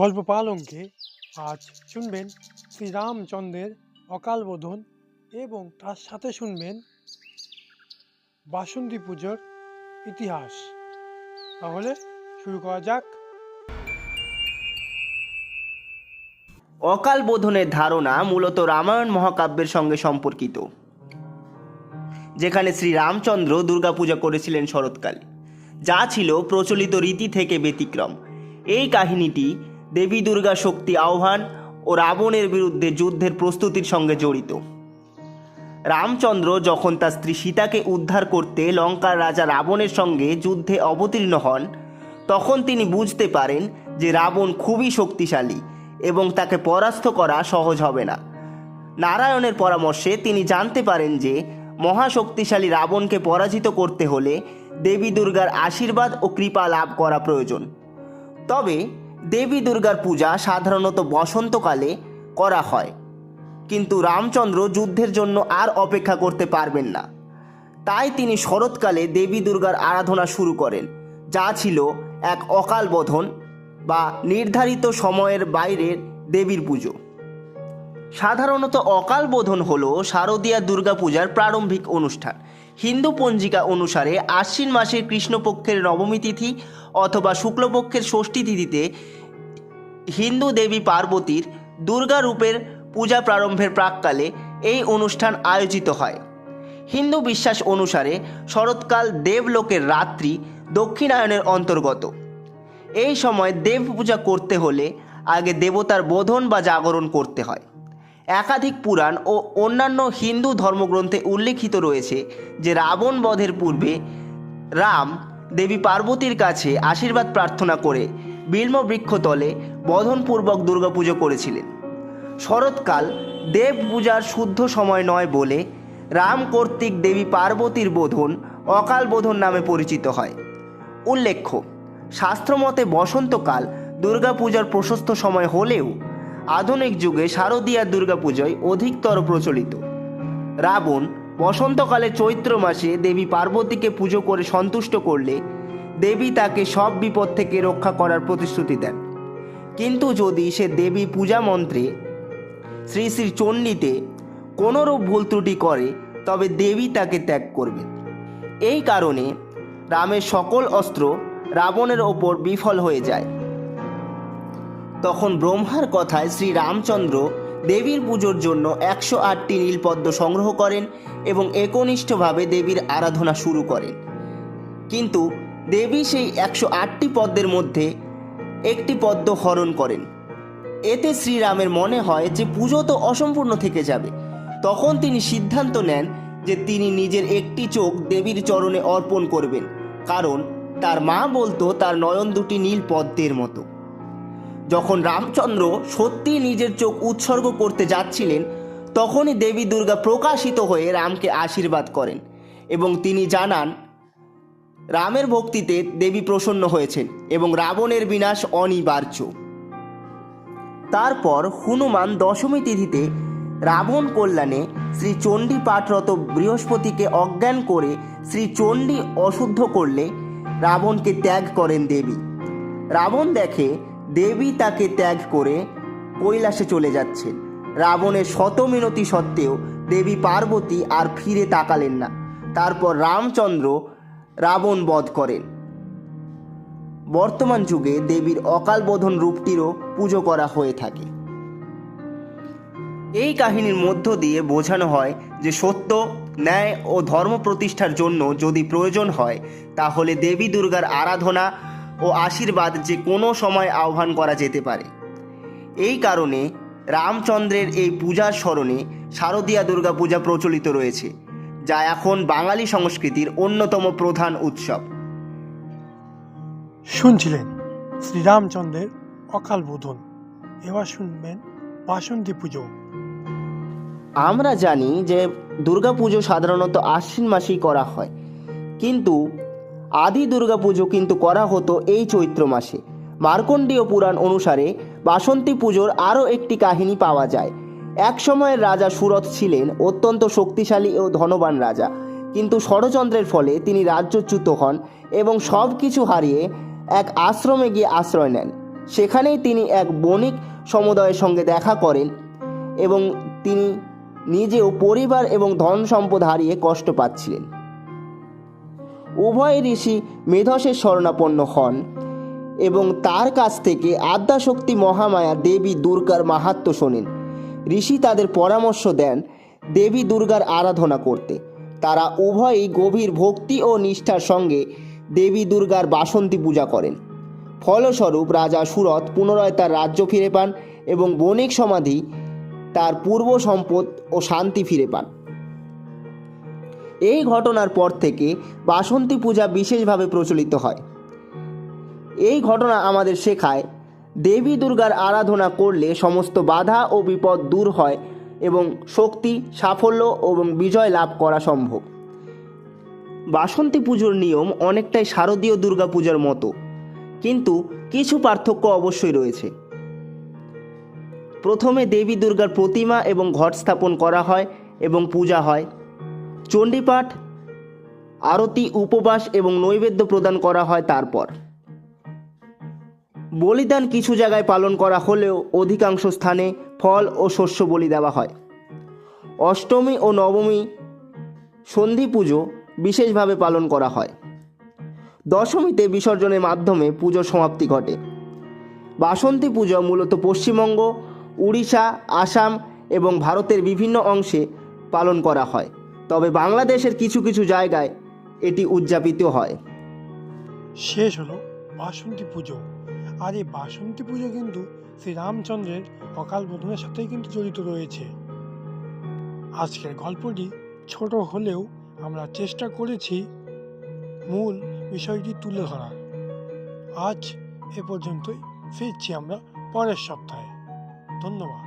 গল্প পালঙ্কে আজ শুনবেন শ্রীরামচন্দ্রের অকাল বোধন এবং তার সাথে শুনবেন বাসন্তী পুজোর ইতিহাস। তাহলে শুরু করা যাক। অকাল বোধনের ধারণা মূলত রামায়ণ মহাকাব্যের সঙ্গে সম্পর্কিত, যেখানে শ্রীরামচন্দ্র দুর্গাপূজা করেছিলেন শরৎকালে, যা ছিল প্রচলিত রীতি থেকে ব্যতিক্রম। এই কাহিনীটি দেবী দুর্গা শক্তি আহ্বান ও রাবণের বিরুদ্ধে যুদ্ধের প্রস্তুতির সঙ্গে জড়িত। রামচন্দ্র যখন তার স্ত্রী সীতাকে উদ্ধার করতে লঙ্কার রাজা রাবণের সঙ্গে যুদ্ধে অবতীর্ণ হন, তখন তিনি বুঝতে পারেন যে রাবণ খুবই শক্তিশালী এবং তাকে পরাস্ত করা সহজ হবে না। নারায়ণের পরামর্শে তিনি জানতে পারেন যে মহাশক্তিশালী রাবণকে পরাজিত করতে হলে দেবী দুর্গার আশীর্বাদ ও কৃপা লাভ করা প্রয়োজন। তবে দেবী দুর্গার পূজা সাধারণত বসন্তকালে করা হয়, কিন্তু রামচন্দ্র যুদ্ধের জন্য আর অপেক্ষা করতে পারবেন না। তাই তিনি শরৎকালে দেবী দুর্গার আরাধনা শুরু করেন, যা ছিল এক অকাল বোধন বা নির্ধারিত সময়ের বাইরের দেবীর পুজো। সাধারণত অকাল বোধন হল শারদীয়া দুর্গাপূজার প্রারম্ভিক অনুষ্ঠান। হিন্দু পঞ্জিকা অনুসারে আশ্বিন মাসের কৃষ্ণপক্ষের নবমী তিথি অথবা শুক্লপক্ষের ষষ্ঠী তিথিতে হিন্দু দেবী পার্বতীর দুর্গা রূপের পূজা প্রারম্ভের প্রাক্কালে এই অনুষ্ঠান আয়োজিত হয়। হিন্দু বিশ্বাস অনুসারে শরৎকাল দেবলোকের রাত্রি দক্ষিণায়নের অন্তর্গত। এই সময় দেব পূজা করতে হলে আগে দেবতার বোধন বা জাগরণ করতে হয়। একাধিক পুরাণ ও অন্যান্য হিন্দু ধর্মগ্রন্থে উল্লেখিত রয়েছে যে রাবণ বধের পূর্বে রাম দেবী পার্বতীর কাছে আশীর্বাদ প্রার্থনা করে বিল্ব বৃক্ষতলে বধনপূর্বক দুর্গাপুজো করেছিলেন। শরৎকাল দেব পূজার শুদ্ধ সময় নয় বলে রাম কর্তৃক দেবী পার্বতীর বোধন অকাল বোধন নামে পরিচিত হয়। উল্লেখ্য, শাস্ত্রমতে বসন্তকাল দুর্গাপূজার প্রশস্ত সময় হলেও আধুনিক যুগে শারদীয়া দুর্গাপূজায় অধিকতর প্রচলিত। রাবণ বসন্তকালে চৈত্র মাসে দেবী পার্বতীকে পুজো করে সন্তুষ্ট করলে দেবী তাকে সব বিপদ থেকে রক্ষা করার প্রতিশ্রুতি দেন। কিন্তু যদি সে দেবী পূজা মন্ত্রে শ্রী শ্রী চণ্ডীতে কোনোরূপ ভুল ত্রুটি করে, তবে দেবী তাকে ত্যাগ করবেন। এই কারণে রামের সকল অস্ত্র রাবণের ওপর বিফল হয়ে যায়। তখন ব্রহ্মার কথায় শ্রী রামচন্দ্র দেবীর পুজোর জন্য 108টি নীলপদ্ম সংগ্রহ করেন এবং একনিষ্ঠভাবে দেবীর আরাধনা শুরু করেন। কিন্তু দেবী সেই 108টি পদ্মের মধ্যে একটি পদ্ম হরণ করেন। এতে শ্রীরামের মনে হয় যে পুজো তো অসম্পূর্ণ থেকে যাবে। তখন তিনি সিদ্ধান্ত নেন যে তিনি নিজের একটি চোখ দেবীর চরণে অর্পণ করবেন, কারণ তার মা বলতো তার নয়ন দুটি নীল পদ্মের মতো। যখন রামচন্দ্র সত্যি নিজের চোখ উৎসর্গ করতে যাচ্ছিলেন, তখনই দেবী দুর্গা প্রকাশিত হয়ে রামকে আশীর্বাদ করেন এবং তিনি জানান রামের ভক্তিতে দেবী প্রসন্ন হয়েছেন এবং রাবণের বিনাশ অনিবার্য। তারপর হনুমান দশমী তিথিতে রাবণ কল্যাণে শ্রী চণ্ডী পাঠরত বৃহস্পতিকে অজ্ঞান করে শ্রী চণ্ডী অশুদ্ধ করলে রাবণকে ত্যাগ করেন দেবী। রাবণ দেখে দেবী তাকে ত্যাগ করে কৈলাসে চলে যাচ্ছেন। রাবণের শত মিনতি সত্ত্বেও দেবী পার্বতী আর ফিরে তাকালেন না। তারপর রামচন্দ্র রাবণ বধ করেন। বর্তমান যুগে দেবীর অকাল বোধন রূপটিরও পুজো করা হয়ে থাকে। এই কাহিনীর মধ্য দিয়ে বোঝানো হয় যে সত্য, ন্যায় ও ধর্ম প্রতিষ্ঠার জন্য যদি প্রয়োজন হয়, তাহলে দেবী দুর্গার আরাধনা ও আশীর্বাদ যে কোনো সময় আহ্বান করা যেতে পারে। এই কারণে রামচন্দ্রের এই পূজার স্মরণে শারদীয়া দুর্গাপূজা প্রচলিত রয়েছে, যা এখন বাঙালি সংস্কৃতির অন্যতম প্রধান উৎসব। শুনছিলেন শ্রীরামচন্দ্রের অকাল বোধন। এবার শুনবেন বাসন্তী পুজো। আমরা জানি যে দুর্গাপুজো সাধারণত আশ্বিন মাসেই করা হয়, কিন্তু আদি দুর্গাপুজো কিন্তু করা হতো এই চৈত্র মাসে। মার্কণ্ডীয় পুরাণ অনুসারে বাসন্তী পুজোর আরও একটি কাহিনী পাওয়া যায়। এক সময়ের রাজা সুরথ ছিলেন অত্যন্ত শক্তিশালী ও ধনবান রাজা, কিন্তু ষড়যন্ত্রের ফলে তিনি রাজ্যচ্যুত হন এবং সব কিছু হারিয়ে এক আশ্রমে গিয়ে আশ্রয় নেন। সেখানেই তিনি এক বণিক সমুদায়ের সঙ্গে দেখা করেন এবং তিনি নিজেও পরিবার এবং ধন সম্পদ হারিয়ে কষ্ট পাচ্ছিলেন। উভয় ঋষি মেধসের শরণাপন্ন হন এবং তার কাছ থেকে আদ্যাশক্তি মহামায়া দেবী দুর্গার মাহাত্ম্য শোনেন। ঋষি তাদের পরামর্শ দেন দেবী দুর্গার আরাধনা করতে। তারা উভয়ই গভীর ভক্তি ও নিষ্ঠার সঙ্গে দেবী দুর্গার বাসন্তী পূজা করেন। ফলস্বরূপ রাজা সুরথ পুনরায় তার রাজ্য ফিরে পান এবং বণিক সমাধি তার পূর্ব সম্পদ ও শান্তি ফিরে পান। এই ঘটনার পর থেকে বাসন্তী পূজা বিশেষভাবে প্রচলিত হয়। এই ঘটনা আমাদের শেখায় দেবী দুর্গার আরাধনা করলে সমস্ত বাধা ও বিপদ দূর হয় এবং শক্তি, সাফল্য এবং বিজয় লাভ করা সম্ভব। বাসন্তী পুজোর নিয়ম অনেকটাই শারদীয় দুর্গা পূজার মতো, কিন্তু কিছু পার্থক্য অবশ্যই রয়েছে। প্রথমে দেবী দুর্গার প্রতিমা এবং ঘট স্থাপন করা হয় এবং পূজা হয়। চণ্ডীপাঠ, আরতি, উপবাস এবং নৈবেদ্য প্রদান করা হয়। তারপর বলিদান কিছু জায়গায় পালন করা হলেও অধিকাংশ স্থানে ফল ও শস্য বলি দেওয়া হয়। অষ্টমী ও নবমী সন্ধি পুজো বিশেষভাবে পালন করা হয়। দশমীতে বিসর্জনের মাধ্যমে পুজোর সমাপ্তি ঘটে। বাসন্তী পুজো মূলত পশ্চিমবঙ্গ, উড়িষ্যা, আসাম এবং ভারতের বিভিন্ন অংশে পালন করা হয়, তবে বাংলাদেশের কিছু কিছু জায়গায় এটি উদযাপিত হয়। শেষ হলো বাসন্তী পুজো। আর এই বাসন্তী পুজো কিন্তু শ্রীরামচন্দ্রের অকাল বোধনের সাথেই কিন্তু জড়িত রয়েছে। আজকের গল্পটি ছোট হলেও আমরা চেষ্টা করেছি মূল বিষয়টি তুলে ধরার। আজ এ পর্যন্তই, ফিরছি আমরা পরের সপ্তাহে। ধন্যবাদ।